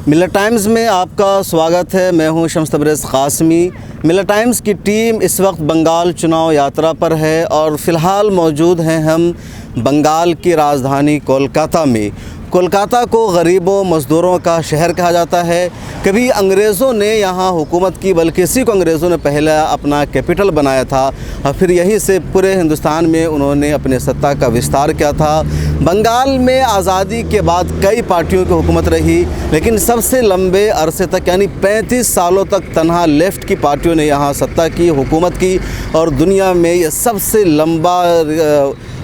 मिलत टाइम्स में आपका स्वागत है। मैं हूं शम्स तबरेज़ क़ासिमी। मिलत टाइम्स की टीम इस वक्त बंगाल चुनाव यात्रा पर है और फ़िलहाल मौजूद हैं हम बंगाल की राजधानी कोलकाता में। कोलकाता को गरीबों मज़दूरों का शहर कहा जाता है। कभी अंग्रेज़ों ने यहाँ हुकूमत की, बल्कि इसी को अंग्रेज़ों ने पहले अपना कैपिटल बनाया था और फिर यहीं से पूरे हिंदुस्तान में उन्होंने अपने सत्ता का विस्तार किया था। बंगाल में आज़ादी के बाद कई पार्टियों की हुकूमत रही, लेकिन सबसे लंबे अरसे तक यानी 35 सालों तक तनहा लेफ़्ट की पार्टियों ने यहाँ सत्ता की, हुकूमत की और दुनिया में ये सबसे लंबा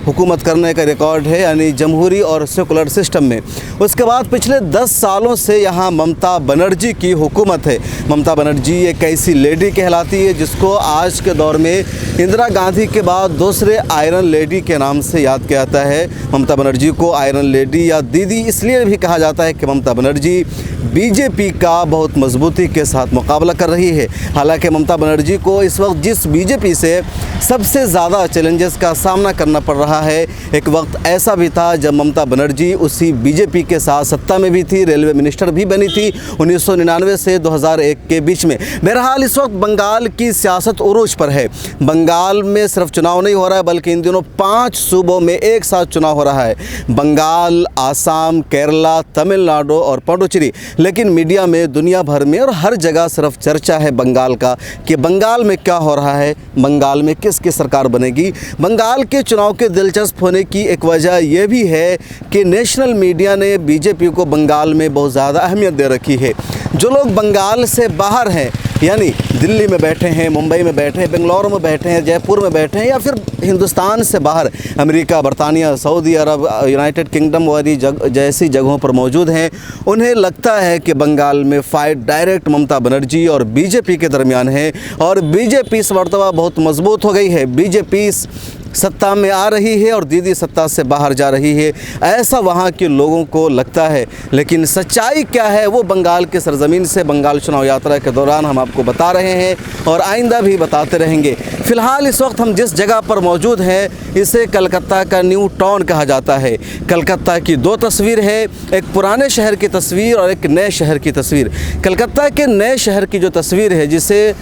हुकूमत करने का रिकॉर्ड है, यानी जमहूरी और सेकुलर सिस्टम में। उसके बाद पिछले 10 सालों से यहाँ ममता बनर्जी की हुकूमत है। ममता बनर्जी एक ऐसी लेडी कहलाती है जिसको आज के दौर में इंदिरा गांधी के बाद दूसरे आयरन लेडी के नाम से याद किया जाता है। ममता बनर्जी को आयरन लेडी या दीदी इसलिए भी कहा जाता है कि ममता बनर्जी बीजेपी का बहुत मजबूती के साथ मुकाबला कर रही है। हालांकि ममता बनर्जी को इस वक्त जिस बीजेपी से सबसे ज़्यादा चैलेंजेस का सामना करना पड़ रहा है, एक वक्त ऐसा भी था जब ममता बनर्जी उसी बीजेपी के साथ सत्ता में भी थी, रेलवे मिनिस्टर भी बनी थी 1999 से 2001 के बीच में। बहरहाल इस वक्त बंगाल की सियासत उरूज पर है। बंगाल में सिर्फ चुनाव नहीं हो रहा है, बल्कि इन दिनों 5 सूबों में एक साथ चुनाव हो रहा है, बंगाल, आसाम, केरला, तमिलनाडु और पुडुचेरी। लेकिन मीडिया में, दुनिया भर में और हर जगह सिर्फ चर्चा है बंगाल का कि बंगाल में क्या हो रहा है, बंगाल में किसकी सरकार बनेगी। बंगाल के चुनाव के दिलचस्प होने की एक वजह यह भी है कि नेशनल मीडिया ने बीजेपी को बंगाल में बहुत ज़्यादा अहमियत दे रखी है। जो लोग बंगाल से बाहर हैं, यानी दिल्ली में बैठे हैं, मुंबई में बैठे हैं, बेंगलुरु में बैठे हैं, जयपुर में बैठे हैं या फिर हिंदुस्तान से बाहर अमेरिका, बरतानिया, सऊदी अरब, यूनाइटेड किंगडम वाली जैसी जगहों पर मौजूद हैं, उन्हें लगता है कि बंगाल में फ़ाइट डायरेक्ट ममता बनर्जी और बीजेपी के दरमियान है और बीजेपी इस मर्तबा बहुत मजबूत हो गई है। बीजेपी सत्ता में आ रही है और दीदी सत्ता से बाहर जा रही है, ऐसा वहाँ के लोगों को लगता है। लेकिन सच्चाई क्या है वो बंगाल के सरजमीन से बंगाल चुनाव यात्रा के दौरान हम आपको बता रहे हैं और आइंदा भी बताते रहेंगे। फ़िलहाल इस वक्त हम जिस जगह पर मौजूद हैं इसे कलकत्ता का न्यू टाउन कहा जाता है। कलकत्ता की 2 तस्वीर है, एक पुराने शहर की तस्वीर और एक नए शहर की तस्वीर। कलकत्ता के नए शहर की जो तस्वीर है, जिसे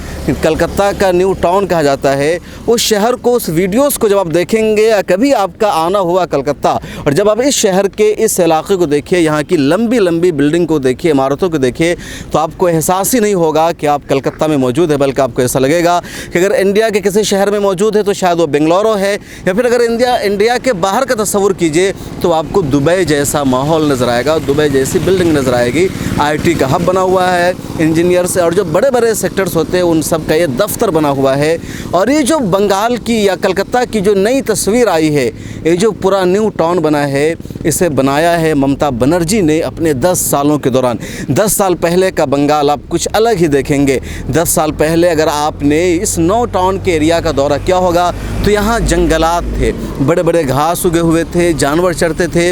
कलकत्ता का न्यू टाउन कहा जाता है, उस शहर को, उस वीडियोज़ को जब आप देखेंगे या कभी आपका आना हुआ कलकत्ता और जब आप इस शहर के इस इलाके को देखिए, यहाँ की लंबी लंबी बिल्डिंग को देखिए, इमारतों को देखिए, तो आपको एहसास ही नहीं होगा कि आप कलकत्ता में मौजूद है, बल्कि आपको ऐसा लगेगा कि अगर इंडिया के किसी शहर में मौजूद है तो शायद वो बेंगलुरु है, या फिर अगर इंडिया के बाहर का तस्वुर कीजिए तो आपको दुबई जैसा माहौल नज़र आएगा, दुबई जैसी बिल्डिंग नज़र आएगी। IT का हब बना हुआ है, इंजीनियर्स और जो बड़े बड़े सेक्टर्स होते हैं उन सब का ये दफ्तर बना हुआ है। और ये जो बंगाल की या कलकत्ता की जो नई तस्वीर आई है, ये जो पूरा न्यू टाउन बना है, इसे बनाया है ममता बनर्जी ने अपने 10 सालों के दौरान। 10 साल पहले का बंगाल आप कुछ अलग ही देखेंगे। 10 साल पहले अगर आपने इस न्यू टाउन के एरिया का दौरा किया होगा तो यहाँ जंगलात थे, बड़े बड़े घास उगे हुए थे, जानवर चरते थे,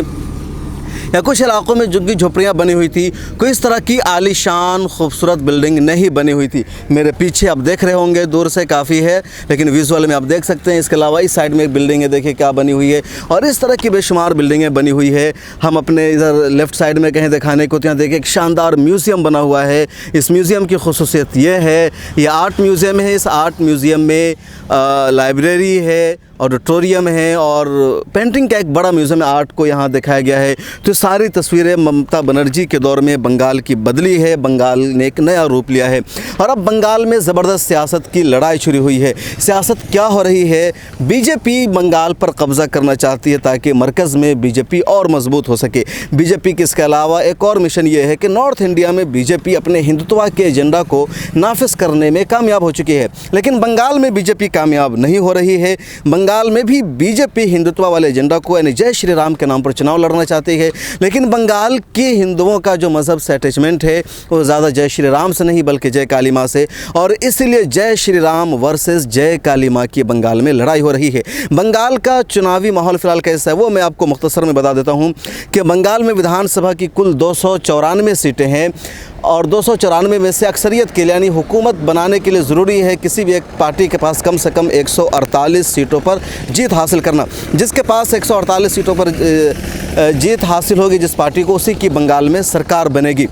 या कुछ इलाकों में झुग्गी झोपड़ियाँ बनी हुई थी। कोई इस तरह की आलीशान खूबसूरत बिल्डिंग नहीं बनी हुई थी। मेरे पीछे आप देख रहे होंगे, दूर से काफ़ी है लेकिन विजुअल में आप देख सकते हैं। इसके अलावा इस साइड में एक बिल्डिंग है, देखिए क्या बनी हुई है, और इस तरह की बेशुमार बिल्डिंगें बनी हुई है। हम अपने इधर लेफ़्ट साइड में कहीं दिखाने को, तो यहाँ देखिए एक शानदार म्यूज़ियम बना हुआ है। इस म्यूज़ियम की खुसूसियत ये है, ये आर्ट म्यूज़ियम है। इस आर्ट म्यूज़ियम में लाइब्रेरी है, ऑडिटोरियम है और पेंटिंग का एक बड़ा म्यूज़ियम आर्ट को यहाँ दिखाया गया है। तो सारी तस्वीरें ममता बनर्जी के दौर में बंगाल की बदली है, बंगाल ने एक नया रूप लिया है और अब बंगाल में ज़बरदस्त सियासत की लड़ाई शुरू हुई है। सियासत क्या हो रही है, बीजेपी बंगाल पर कब्ज़ा करना चाहती है ताकि मरकज़ में बीजेपी और मजबूत हो सके। बीजेपी के इसके अलावा एक और मिशन ये है कि नॉर्थ इंडिया में बीजेपी अपने हिंदुत्व के एजेंडा को नाफिज करने में कामयाब हो चुकी है, लेकिन बंगाल में बीजेपी कामयाब नहीं हो रही है। बंगाल में भी बीजेपी हिंदुत्व वाले एजेंडा को, यानी जय श्री राम के नाम पर चुनाव लड़ना चाहती है, लेकिन बंगाल के हिंदुओं का जो मज़हब से अटैचमेंट है वो ज़्यादा जय श्री राम से नहीं बल्कि जय काली माँ से, और इसलिए जय श्री राम वर्सेस जय काली माँ की बंगाल में लड़ाई हो रही है। बंगाल का चुनावी माहौल फ़िलहाल कैसा है वो मैं आपको मुख्तसर में बता देता हूँ कि बंगाल में विधानसभा की कुल 294 सीटें हैं और 294 में से अक्सरियत के लिए, यानी हुकूमत बनाने के लिए ज़रूरी है किसी भी एक पार्टी के पास कम से कम 148 सीटों पर जीत हासिल करना। जिसके पास 148 सीटों पर जीत हासिल होगी जिस पार्टी को, उसी की बंगाल में सरकार बनेगी।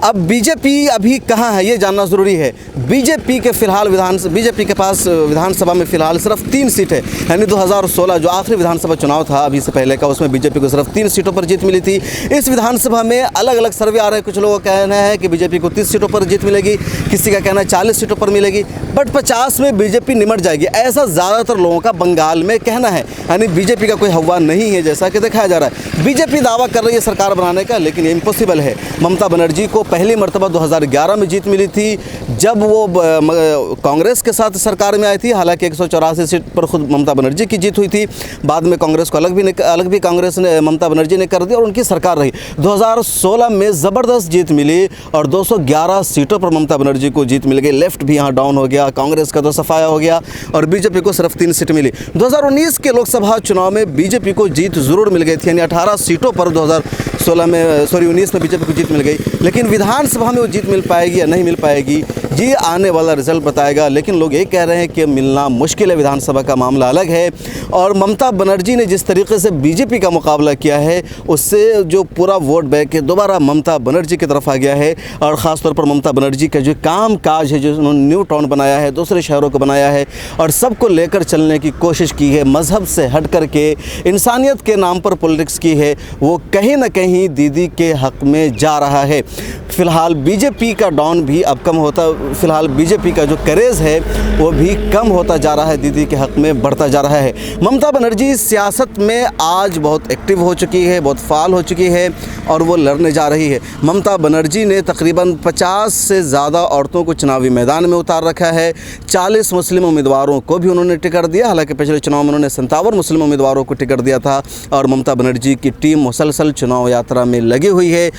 अब बीजेपी अभी कहाँ है ये जानना ज़रूरी है। बीजेपी के फिलहाल बीजेपी के पास विधानसभा में फ़िलहाल सिर्फ 3 सीट है, यानी 2016 जो आखिरी विधानसभा चुनाव था अभी से पहले का, उसमें बीजेपी को सिर्फ 3 सीटों पर जीत मिली थी। इस विधानसभा में अलग अलग सर्वे आ रहे हैं, कुछ लोगों का कहना है कि बीजेपी को 30 सीटों पर जीत मिलेगी, किसी का कहना है 40 सीटों पर मिलेगी, बट 50 में बीजेपी निमट जाएगी, ऐसा ज़्यादातर लोगों का बंगाल में कहना है। यानी बीजेपी का कोई हवा नहीं है जैसा कि दिखाया जा रहा है। बीजेपी दावा कर रही है सरकार बनाने का, लेकिन ये इम्पॉसिबल है। ममता बनर्जी को पहली मरतबा 2011 में जीत मिली थी जब वो कांग्रेस के साथ सरकार में आई थी। हालांकि 184 सीट पर खुद ममता बनर्जी की जीत हुई थी, बाद में कांग्रेस को अलग भी कांग्रेस ने ममता बनर्जी ने कर दिया और उनकी सरकार रही। 2016 में ज़बरदस्त जीत मिली और 211 सीटों पर ममता बनर्जी को जीत मिल गई। लेफ्ट भी यहाँ डाउन हो गया, कांग्रेस का तो सफाया हो गया और बीजेपी को सिर्फ 3 सीट मिली। 2019 के लोकसभा चुनाव में बीजेपी को जीत ज़रूर मिल गई थी, यानी 18 सीटों पर 19 में बीजेपी को जीत मिल गई, लेकिन विधानसभा में वो जीत मिल पाएगी या नहीं मिल पाएगी ये आने वाला रिजल्ट बताएगा। लेकिन लोग ये कह रहे हैं कि मिलना मुश्किल है, विधानसभा का मामला अलग है। और ममता बनर्जी ने जिस तरीके से बीजेपी का मुकाबला किया है उससे जो पूरा वोट बैंक है दोबारा ममता बनर्जी की तरफ आ गया है। और ख़ासतौर पर ममता बनर्जी का जो काम काज है, जो उन्होंने न्यू टाउन बनाया है, दूसरे शहरों को बनाया है और सबको लेकर चलने की कोशिश की है, मज़हब से हट करके इंसानियत के नाम पर पॉलिटिक्स की है, वो कहीं ना कहीं दीदी के हक़ में जा रहा है। फ़िलहाल बीजेपी का डाउन भी अब कम होता, फ़िलहाल बीजेपी का जो क्रेज़ है वो भी कम होता जा रहा है, दीदी के हक़ में बढ़ता जा रहा है। ममता बनर्जी सियासत में आज बहुत एक्टिव हो चुकी है, बहुत फ़ाल हो चुकी है और वो लड़ने जा रही है। ममता बनर्जी ने तकरीबन 50 से ज़्यादा औरतों को चुनावी मैदान में उतार रखा है। 40 मुस्लिम उम्मीदवारों को भी उन्होंने टिकट दिया, हालांकि पिछले चुनाव में उन्होंने 57 मुस्लिम उम्मीदवारों को टिकट दिया था। और ममता बनर्जी की टीम मुसलसल चुनाव यात्रा में लगी हुई है।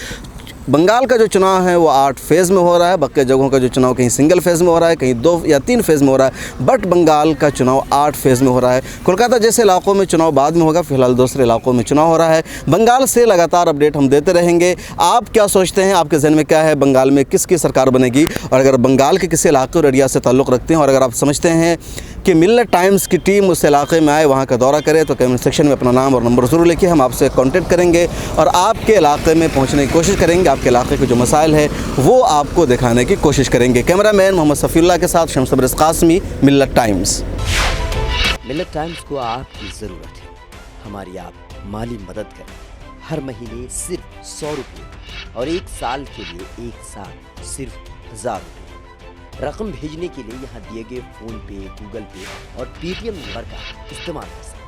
बंगाल का जो चुनाव है वो 8 फेज़ में हो रहा है, बाकी जगहों का जो चुनाव कहीं सिंगल फेज़ में हो रहा है, कहीं 2 या 3 फेज़ में हो रहा है, बट बंगाल का चुनाव 8 फेज़ में हो रहा है। कोलकाता जैसे इलाकों में चुनाव बाद में होगा, फिलहाल दूसरे इलाकों में चुनाव हो रहा है। बंगाल से लगातार अपडेट हम देते रहेंगे। आप क्या सोचते हैं, आपके जहन में क्या है, बंगाल में किसकी सरकार बनेगी? और अगर बंगाल के किसी इलाके और एरिया से ताल्लुक़ रखते हैं और अगर आप समझते हैं कि मिल्लत टाइम्स की टीम उस इलाके में आए, वहाँ का दौरा करे, तो कमेंट सेक्शन में अपना नाम और नंबर ज़रूर लिखिए। हम आपसे कांटेक्ट करेंगे और आपके इलाके में पहुँचने की कोशिश करेंगे। आपके इलाके के जो मसाइल है वो आपको दिखाने की कोशिश करेंगे। कैमरामैन मोहम्मद सफ़ीउल्लाह के साथ शम्स तबरेज़ क़ासमी, मिल्लत टाइम्स। मिल्लत टाइम्स को आपकी ज़रूरत है, हमारी आप माली मदद करें। हर महीने सिर्फ 100 रुपये और 1 साल के लिए 1 साल सिर्फ 1000 रुपये। रकम भेजने के लिए यहाँ दिए गए फ़ोन पे, गूगल पे और पेटीएम नंबर का इस्तेमाल कर सकते हैं।